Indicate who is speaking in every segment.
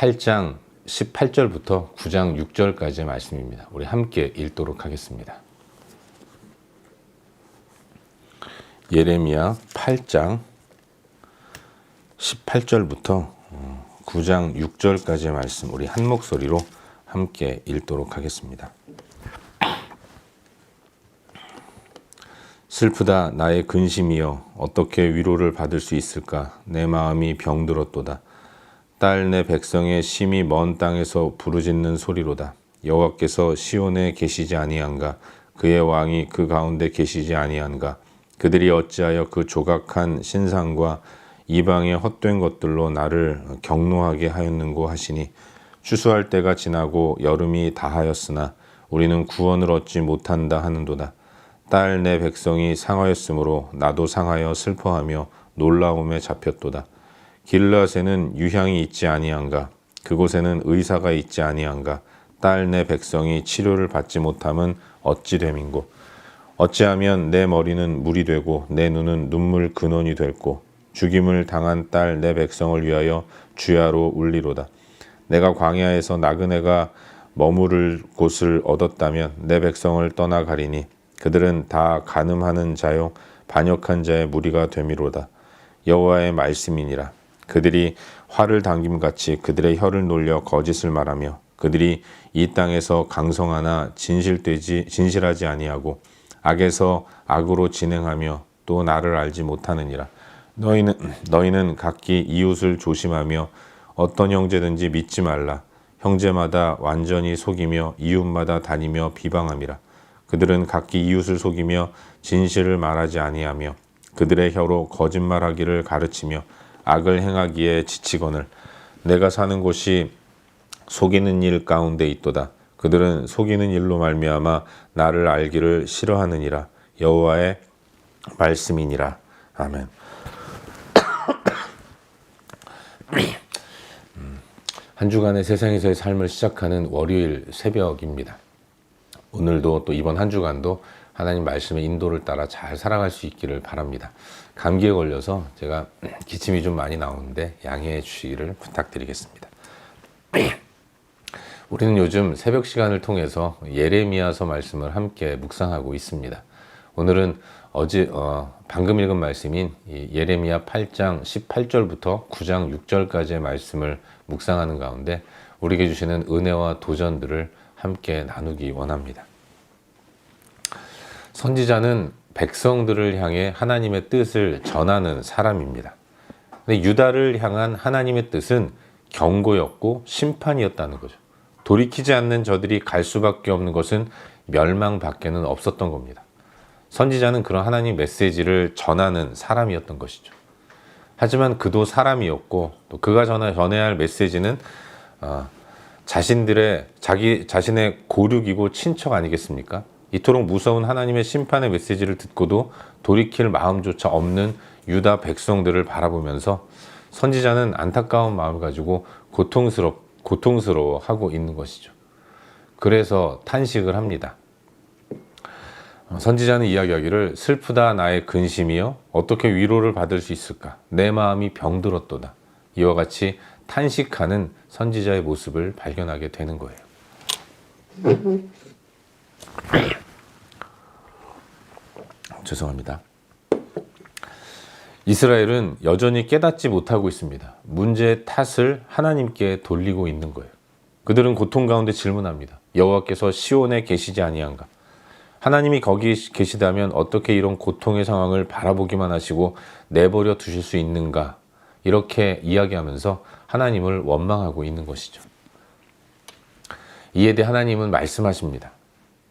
Speaker 1: 8장 18절부터 9장 6절까지의 말씀입니다. 우리 함께 읽도록 하겠습니다. 예레미야 8장 18절부터 9장 6절까지의 말씀 우리 한 목소리로 함께 읽도록 하겠습니다. 슬프다 나의 근심이여 어떻게 위로를 받을 수 있을까 내 마음이 병들었도다. 딸 내 백성의 심히 먼 땅에서 부르짖는 소리로다. 여호와께서 시온에 계시지 아니한가 그의 왕이 그 가운데 계시지 아니한가 그들이 어찌하여 그 조각한 신상과 이방의 헛된 것들로 나를 경노하게 하였는고 하시니 추수할 때가 지나고 여름이 다하였으나 우리는 구원을 얻지 못한다 하는도다. 딸 내 백성이 상하였으므로 나도 상하여 슬퍼하며 놀라움에 잡혔도다. 길르앗에는 유향이 있지 아니한가 그곳에는 의사가 있지 아니한가 딸 내 백성이 치료를 받지 못함은 어찌 됨인고 어찌하면 내 머리는 물이 되고 내 눈은 눈물 근원이 됐고 죽임을 당한 딸 내 백성을 위하여 주야로 울리로다. 내가 광야에서 나그네가 머무를 곳을 얻었다면 내 백성을 떠나가리니 그들은 다 간음하는 자요 반역한 자의 무리가 되미로다. 여호와의 말씀이니라. 그들이 활을 당김같이 그들의 혀를 놀려 거짓을 말하며 그들이 이 땅에서 강성하나 진실하지 아니하고 악에서 악으로 진행하며 또 나를 알지 못하느니라. 너희는 각기 이웃을 조심하며 어떤 형제든지 믿지 말라. 형제마다 완전히 속이며 이웃마다 다니며 비방함이라. 그들은 각기 이웃을 속이며 진실을 말하지 아니하며 그들의 혀로 거짓말하기를 가르치며 악을 행하기에 지치거늘 내가 사는 곳이 속이는 일 가운데 있도다. 그들은 속이는 일로 말미암아 나를 알기를 싫어하느니라. 여호와의 말씀이니라. 아멘. 한 주간의 세상에서의 삶을 시작하는 월요일 새벽입니다. 오늘도 또 이번 한 주간도 하나님 말씀의 인도를 따라 잘 살아갈 수 있기를 바랍니다. 감기에 걸려서 제가 기침이 좀 많이 나오는데 양해해 주시기를 부탁드리겠습니다. 우리는 요즘 새벽 시간을 통해서 예레미야서 말씀을 함께 묵상하고 있습니다. 오늘은 방금 읽은 말씀인 예레미야 8장 18절부터 9장 6절까지의 말씀을 묵상하는 가운데 우리에게 주시는 은혜와 도전들을 함께 나누기 원합니다. 선지자는 백성들을 향해 하나님의 뜻을 전하는 사람입니다. 근데 유다를 향한 하나님의 뜻은 경고였고 심판이었다는 거죠. 돌이키지 않는 저들이 갈 수밖에 없는 것은 멸망밖에는 없었던 겁니다. 선지자는 그런 하나님 메시지를 전하는 사람이었던 것이죠. 하지만 그도 사람이었고 또 그가 전해야 할 메시지는 자신의 고륙이고 친척 아니겠습니까? 이토록 무서운 하나님의 심판의 메시지를 듣고도 돌이킬 마음조차 없는 유다 백성들을 바라보면서 선지자는 안타까운 마음을 가지고 고통스러워하고 있는 것이죠. 그래서 탄식을 합니다. 선지자는 이야기하기를 슬프다 나의 근심이여 어떻게 위로를 받을 수 있을까 내 마음이 병들었도다. 이와 같이 탄식하는 선지자의 모습을 발견하게 되는 거예요. 죄송합니다. 이스라엘은 여전히 깨닫지 못하고 있습니다. 문제의 탓을 하나님께 돌리고 있는 거예요. 그들은 고통 가운데 질문합니다. 여호와께서 시온에 계시지 아니한가? 하나님이 거기 계시다면 어떻게 이런 고통의 상황을 바라보기만 하시고 내버려 두실 수 있는가? 이렇게 이야기하면서 하나님을 원망하고 있는 것이죠. 이에 대해 하나님은 말씀하십니다.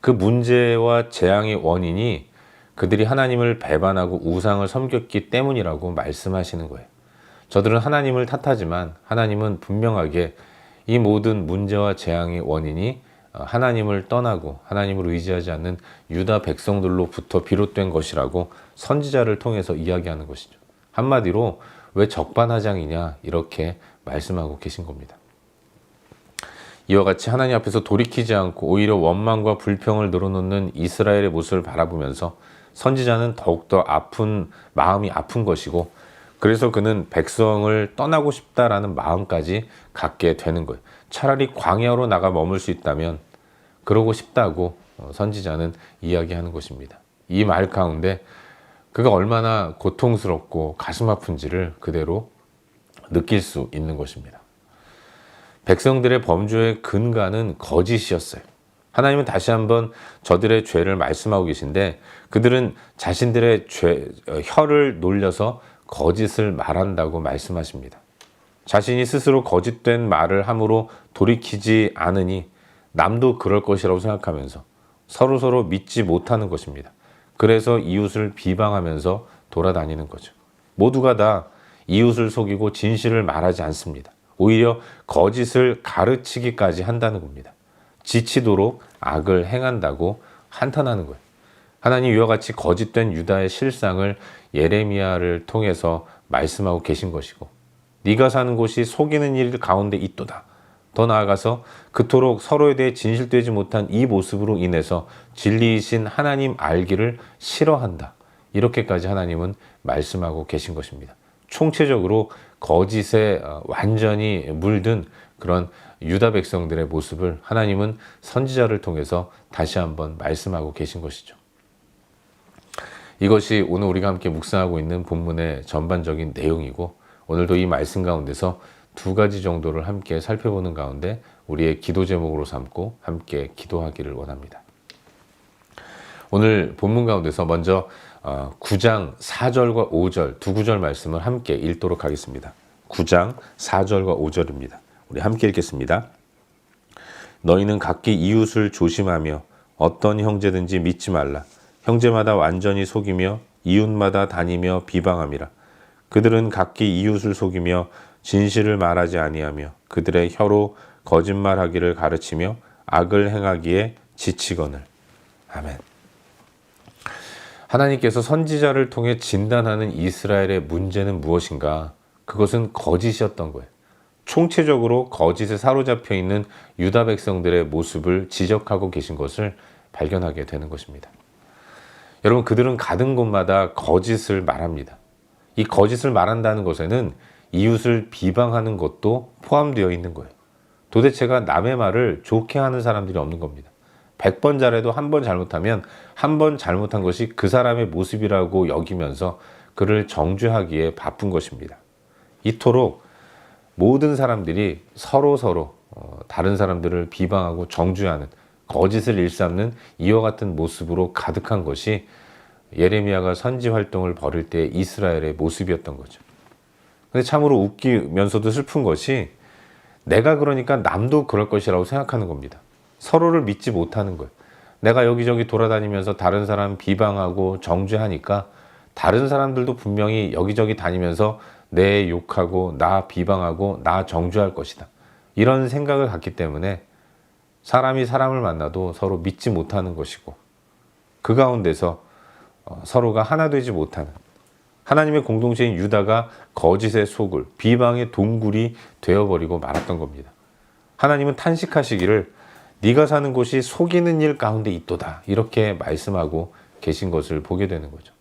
Speaker 1: 그 문제와 재앙의 원인이 그들이 하나님을 배반하고 우상을 섬겼기 때문이라고 말씀하시는 거예요. 저들은 하나님을 탓하지만 하나님은 분명하게 이 모든 문제와 재앙의 원인이 하나님을 떠나고 하나님을 의지하지 않는 유다 백성들로부터 비롯된 것이라고 선지자를 통해서 이야기하는 것이죠. 한마디로 왜 적반하장이냐 이렇게 말씀하고 계신 겁니다. 이와 같이 하나님 앞에서 돌이키지 않고 오히려 원망과 불평을 늘어놓는 이스라엘의 모습을 바라보면서 선지자는 더욱더 마음이 아픈 것이고 그래서 그는 백성을 떠나고 싶다라는 마음까지 갖게 되는 거예요. 차라리 광야로 나가 머물 수 있다면 그러고 싶다고 선지자는 이야기하는 것입니다. 이 말 가운데 그가 얼마나 고통스럽고 가슴 아픈지를 그대로 느낄 수 있는 것입니다. 백성들의 범죄의 근간은 거짓이었어요. 하나님은 다시 한번 저들의 죄를 말씀하고 계신데 그들은 자신들의 혀를 놀려서 거짓을 말한다고 말씀하십니다. 자신이 스스로 거짓된 말을 함으로 돌이키지 않으니 남도 그럴 것이라고 생각하면서 서로 믿지 못하는 것입니다. 그래서 이웃을 비방하면서 돌아다니는 거죠. 모두가 다 이웃을 속이고 진실을 말하지 않습니다. 오히려 거짓을 가르치기까지 한다는 겁니다. 지치도록 악을 행한다고 한탄하는 거예요. 하나님 이와 같이 거짓된 유다의 실상을 예레미야를 통해서 말씀하고 계신 것이고 네가 사는 곳이 속이는 일 가운데 있도다. 더 나아가서 그토록 서로에 대해 진실되지 못한 이 모습으로 인해서 진리이신 하나님 알기를 싫어한다. 이렇게까지 하나님은 말씀하고 계신 것입니다. 총체적으로 거짓에 완전히 물든 그런 유다 백성들의 모습을 하나님은 선지자를 통해서 다시 한번 말씀하고 계신 것이죠. 이것이 오늘 우리가 함께 묵상하고 있는 본문의 전반적인 내용이고 오늘도 이 말씀 가운데서 두 가지 정도를 함께 살펴보는 가운데 우리의 기도 제목으로 삼고 함께 기도하기를 원합니다. 오늘 본문 가운데서 먼저 9장 4절과 5절 두 구절 말씀을 함께 읽도록 하겠습니다. 9장 4절과 5절입니다. 우리 함께 읽겠습니다. 너희는 각기 이웃을 조심하며 어떤 형제든지 믿지 말라. 형제마다 완전히 속이며 이웃마다 다니며 비방함이라. 그들은 각기 이웃을 속이며 진실을 말하지 아니하며 그들의 혀로 거짓말하기를 가르치며 악을 행하기에 지치거늘. 아멘. 하나님께서 선지자를 통해 진단하는 이스라엘의 문제는 무엇인가? 그것은 거짓이었던 거예요. 총체적으로 거짓에 사로잡혀 있는 유다 백성들의 모습을 지적하고 계신 것을 발견하게 되는 것입니다. 여러분, 그들은 가는 곳마다 거짓을 말합니다. 이 거짓을 말한다는 것에는 이웃을 비방하는 것도 포함되어 있는 거예요. 도대체가 남의 말을 좋게 하는 사람들이 없는 겁니다. 100번 잘해도 한 번 잘못하면 한 번 잘못한 것이 그 사람의 모습이라고 여기면서 그를 정죄하기에 바쁜 것입니다. 이토록 모든 사람들이 서로 다른 사람들을 비방하고 정죄하는 거짓을 일삼는 이와 같은 모습으로 가득한 것이 예레미야가 선지 활동을 벌일 때 이스라엘의 모습이었던 거죠. 근데 참으로 웃기면서도 슬픈 것이 내가 그러니까 남도 그럴 것이라고 생각하는 겁니다. 서로를 믿지 못하는 거예요. 내가 여기저기 돌아다니면서 다른 사람 비방하고 정죄하니까 다른 사람들도 분명히 여기저기 다니면서 내 욕하고 나 비방하고 나 정죄할 것이다. 이런 생각을 갖기 때문에 사람이 사람을 만나도 서로 믿지 못하는 것이고 그 가운데서 서로가 하나 되지 못하는 하나님의 공동체인 유다가 거짓의 소굴, 비방의 동굴이 되어버리고 말았던 겁니다. 하나님은 탄식하시기를 네가 사는 곳이 속이는 일 가운데 있도다. 이렇게 말씀하고 계신 것을 보게 되는 거죠.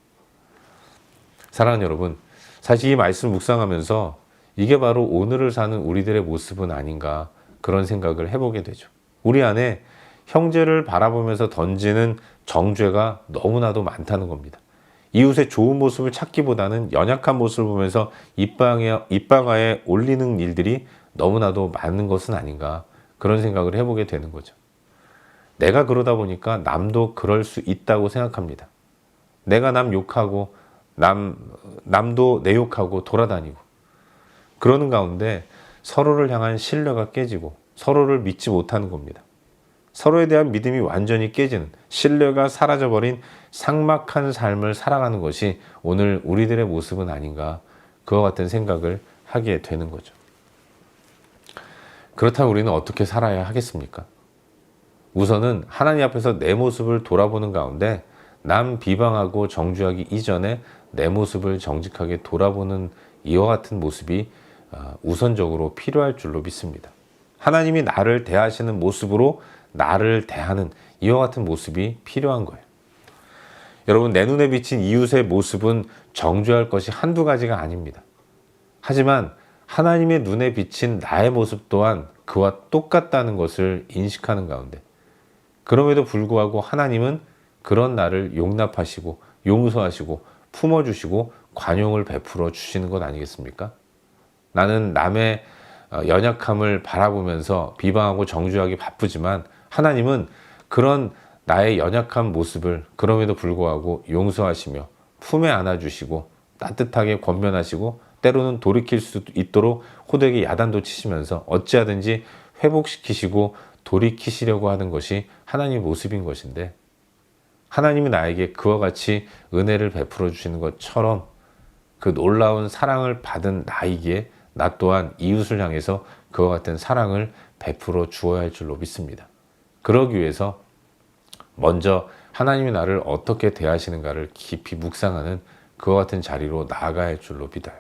Speaker 1: 사랑하는 여러분, 사실 이 말씀 묵상하면서 이게 바로 오늘을 사는 우리들의 모습은 아닌가 그런 생각을 해보게 되죠. 우리 안에 형제를 바라보면서 던지는 정죄가 너무나도 많다는 겁니다. 이웃의 좋은 모습을 찾기보다는 연약한 모습을 보면서 입방아에 올리는 일들이 너무나도 많은 것은 아닌가 그런 생각을 해보게 되는 거죠. 내가 그러다 보니까 남도 그럴 수 있다고 생각합니다. 내가 남 욕하고 남도 내 욕하고 돌아다니고 그러는 가운데 서로를 향한 신뢰가 깨지고 서로를 믿지 못하는 겁니다. 서로에 대한 믿음이 완전히 깨지는 신뢰가 사라져버린 삭막한 삶을 살아가는 것이 오늘 우리들의 모습은 아닌가 그와 같은 생각을 하게 되는 거죠. 그렇다면 우리는 어떻게 살아야 하겠습니까? 우선은 하나님 앞에서 내 모습을 돌아보는 가운데 남 비방하고 정죄하기 이전에 내 모습을 정직하게 돌아보는 이와 같은 모습이 우선적으로 필요할 줄로 믿습니다. 하나님이 나를 대하시는 모습으로 나를 대하는 이와 같은 모습이 필요한 거예요. 여러분, 내 눈에 비친 이웃의 모습은 정죄할 것이 한두 가지가 아닙니다. 하지만 하나님의 눈에 비친 나의 모습 또한 그와 똑같다는 것을 인식하는 가운데, 그럼에도 불구하고 하나님은 그런 나를 용납하시고 용서하시고 품어주시고 관용을 베풀어 주시는 것 아니겠습니까? 나는 남의 연약함을 바라보면서 비방하고 정죄하기 바쁘지만 하나님은 그런 나의 연약한 모습을 그럼에도 불구하고 용서하시며 품에 안아주시고 따뜻하게 권면하시고 때로는 돌이킬 수 있도록 호되게 야단도 치시면서 어찌하든지 회복시키시고 돌이키시려고 하는 것이 하나님의 모습인 것인데, 하나님이 나에게 그와 같이 은혜를 베풀어 주시는 것처럼 그 놀라운 사랑을 받은 나이기에 나 또한 이웃을 향해서 그와 같은 사랑을 베풀어 주어야 할 줄로 믿습니다. 그러기 위해서 먼저 하나님이 나를 어떻게 대하시는가를 깊이 묵상하는 그와 같은 자리로 나아가야 할 줄로 믿어요.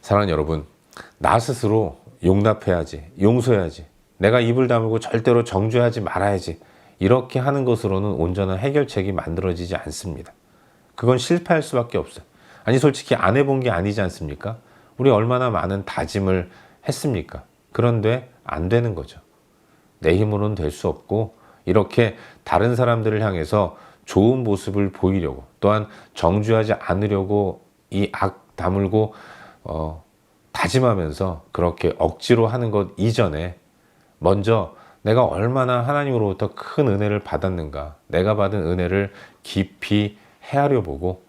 Speaker 1: 사랑하는 여러분, 나 스스로 용납해야지, 용서해야지, 내가 입을 다물고 절대로 정죄하지 말아야지, 이렇게 하는 것으로는 온전한 해결책이 만들어지지 않습니다. 그건 실패할 수밖에 없어요. 아니 솔직히 안 해본 게 아니지 않습니까? 우리 얼마나 많은 다짐을 했습니까? 그런데 안 되는 거죠. 내 힘으로는 될 수 없고, 이렇게 다른 사람들을 향해서 좋은 모습을 보이려고, 또한 정죄하지 않으려고 이 악 다물고 다짐하면서 그렇게 억지로 하는 것 이전에 먼저 내가 얼마나 하나님으로부터 큰 은혜를 받았는가, 내가 받은 은혜를 깊이 헤아려 보고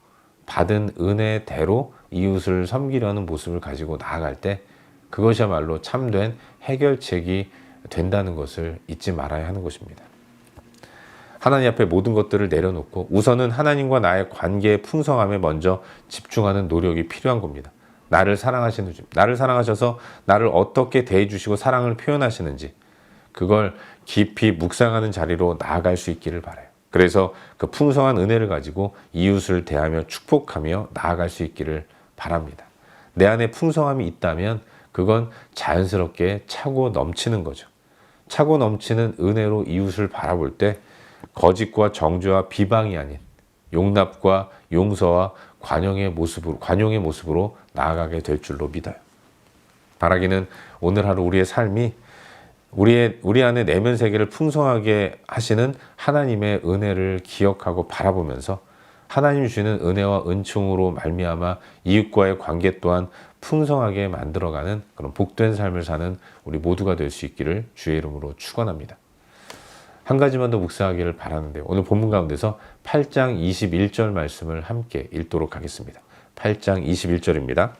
Speaker 1: 받은 은혜대로 이웃을 섬기려는 모습을 가지고 나아갈 때 그것이야말로 참된 해결책이 된다는 것을 잊지 말아야 하는 것입니다. 하나님 앞에 모든 것들을 내려놓고 우선은 하나님과 나의 관계의 풍성함에 먼저 집중하는 노력이 필요한 겁니다. 나를 사랑하시는 주, 나를 사랑하셔서 나를 어떻게 대해주시고 사랑을 표현하시는지, 그걸 깊이 묵상하는 자리로 나아갈 수 있기를 바라요. 그래서 그 풍성한 은혜를 가지고 이웃을 대하며 축복하며 나아갈 수 있기를 바랍니다. 내 안에 풍성함이 있다면 그건 자연스럽게 차고 넘치는 거죠. 차고 넘치는 은혜로 이웃을 바라볼 때 거짓과 정죄와 비방이 아닌 용납과 용서와 관용의 모습으로 나아가게 될 줄로 믿어요. 바라기는 오늘 하루 우리의 삶이 우리 안에 내면 세계를 풍성하게 하시는 하나님의 은혜를 기억하고 바라보면서 하나님이 주시는 은혜와 은총으로 말미암아 이웃과의 관계 또한 풍성하게 만들어가는 그런 복된 삶을 사는 우리 모두가 될 수 있기를 주의 이름으로 축원합니다. 한 가지만 더 묵상하기를 바라는데요. 오늘 본문 가운데서 8장 21절 말씀을 함께 읽도록 하겠습니다. 8장 21절입니다.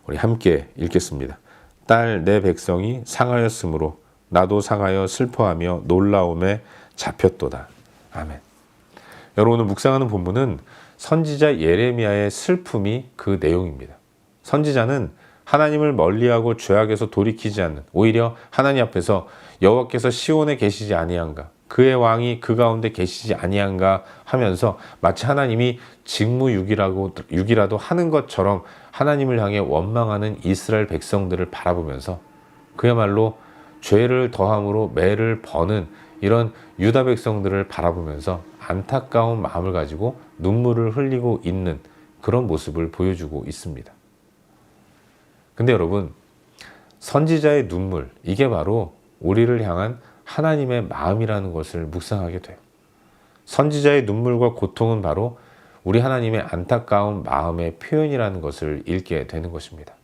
Speaker 1: 우리 함께 읽겠습니다. 딸 내 백성이 상하였으므로 나도 상하여 슬퍼하며 놀라움에 잡혔도다. 아멘. 여러분, 오늘 묵상하는 본문은 선지자 예레미야의 슬픔이 그 내용입니다. 선지자는 하나님을 멀리하고 죄악에서 돌이키지 않는, 오히려 하나님 앞에서 여호와께서 시온에 계시지 아니한가, 그의 왕이 그 가운데 계시지 아니한가 하면서 마치 하나님이 직무유기라도 하는 것처럼 하나님을 향해 원망하는 이스라엘 백성들을 바라보면서 그야말로 죄를 더함으로 매를 버는 이런 유다 백성들을 바라보면서 안타까운 마음을 가지고 눈물을 흘리고 있는 그런 모습을 보여주고 있습니다. 근데 여러분, 선지자의 눈물, 이게 바로 우리를 향한 하나님의 마음이라는 것을 묵상하게 돼요. 선지자의 눈물과 고통은 바로 우리 하나님의 안타까운 마음의 표현이라는 것을 읽게 되는 것입니다.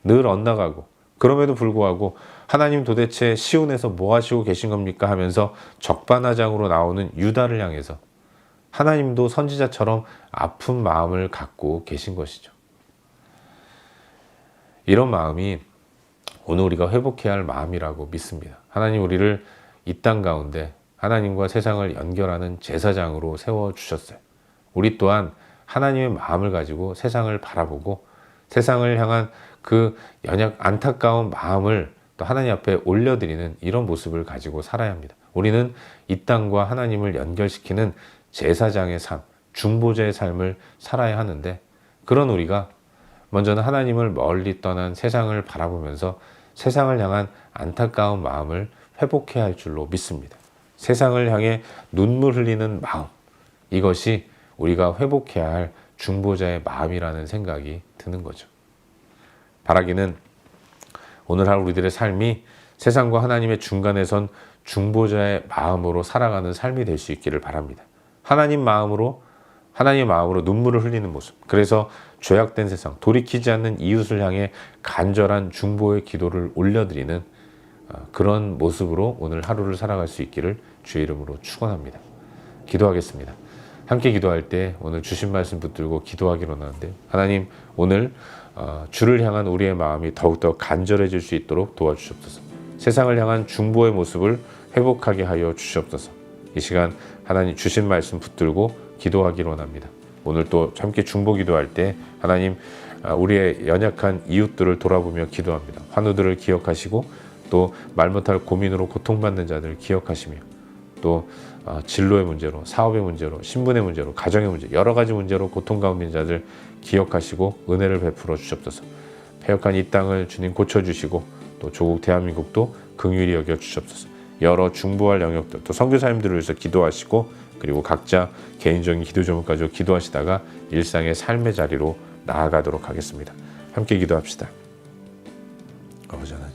Speaker 1: 늘 엇나가고 그럼에도 불구하고 하나님 도대체 시온에서 뭐 하시고 계신 겁니까 하면서 적반하장으로 나오는 유다를 향해서 하나님도 선지자처럼 아픈 마음을 갖고 계신 것이죠. 이런 마음이 오늘 우리가 회복해야 할 마음이라고 믿습니다. 하나님 우리를 이 땅 가운데 하나님과 세상을 연결하는 제사장으로 세워주셨어요. 우리 또한 하나님의 마음을 가지고 세상을 바라보고 세상을 향한 그 안타까운 마음을 또 하나님 앞에 올려드리는 이런 모습을 가지고 살아야 합니다. 우리는 이 땅과 하나님을 연결시키는 제사장의 삶, 중보자의 삶을 살아야 하는데, 그런 우리가 먼저는 하나님을 멀리 떠난 세상을 바라보면서 세상을 향한 안타까운 마음을 회복해야 할 줄로 믿습니다. 세상을 향해 눈물 흘리는 마음, 이것이 우리가 회복해야 할 중보자의 마음이라는 생각이 드는 거죠. 바라기는 오늘 하루 우리들의 삶이 세상과 하나님의 중간에 선 중보자의 마음으로 살아가는 삶이 될 수 있기를 바랍니다. 하나님의 마음으로 눈물을 흘리는 모습. 그래서 죄악된 세상, 돌이키지 않는 이웃을 향해 간절한 중보의 기도를 올려드리는 그런 모습으로 오늘 하루를 살아갈 수 있기를 주의 이름으로 축원합니다. 기도하겠습니다. 함께 기도할 때 오늘 주신 말씀 붙들고 기도하기로 하는데, 하나님 오늘 주를 향한 우리의 마음이 더욱더 간절해질 수 있도록 도와주시옵소서. 세상을 향한 중보의 모습을 회복하게 하여 주시옵소서. 이 시간 하나님 주신 말씀 붙들고 기도하기로 합니다. 오늘 또 함께 중보 기도할 때 하나님 우리의 연약한 이웃들을 돌아보며 기도합니다. 환우들을 기억하시고 또 말 못할 고민으로 고통받는 자들을 기억하시며 또 진로의 문제로, 사업의 문제로, 신분의 문제로, 가정의 문제, 여러 가지 문제로 고통 가운데 있는 자들 기억하시고 은혜를 베풀어 주시옵소서. 패역한 이 땅을 주님 고쳐주시고 또 조국 대한민국도 긍휼히 여겨 주시옵소서. 여러 중보할 영역들, 또 선교사님들을 위해서 기도하시고 그리고 각자 개인적인 기도 제목까지 기도하시다가 일상의 삶의 자리로 나아가도록 하겠습니다. 함께 기도합시다. 아버지 하나님,